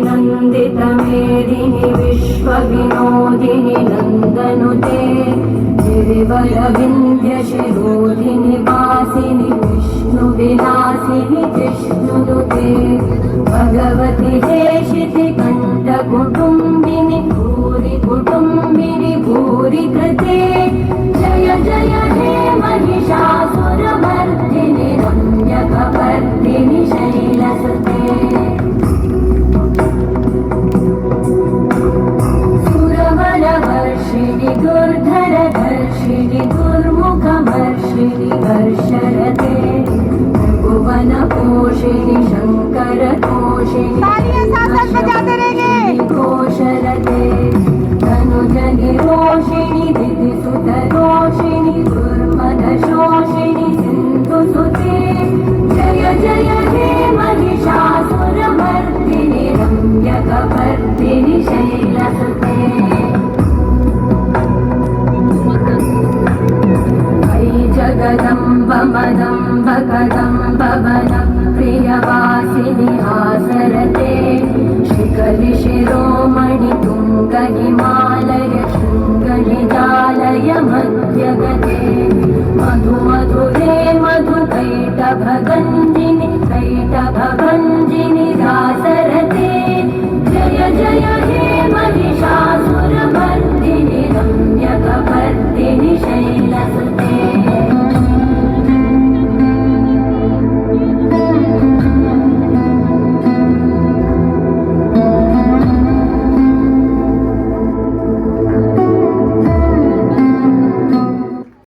नन्दितमेदिनि विश्वविनोदिनि नन्दनुते गिरिवरविन्ध्यशिरोधिनि वासिनि विष्णुविलासिनि जिष्णुनुते भगवति हेशितिकण्ठकुटुम्बिनि भूरि कुटुम्बिनि भूरि कृते जय जय हे महिषासुरमर्दिनि रम्यकपर्दिनि शैलसुते सुरवरवर्षिणि दुर्धरधर्षिणि दुर्मुखमर्षिणि वर्षरते भुवनपोषिणि शङ्करतोषिणि घोषरते धनुजनिरोषिणि दितिसुतरोषिणि दुर्मदशोषिणि सिन्धुसुते जय जय हे महिषासुरमर्दिनि रम्यकपर्दिनि शैलसुते जगदम्ब मदम्ब कदम्ब वन प्रियवासिनि हासरते शिखरि शिरोमणि तुङ्ग हिमालय शृङ्गनिजालय मध्यगते मधु मधुरे मधुकैटभगञ्जिनि कैटभभञ्जिनि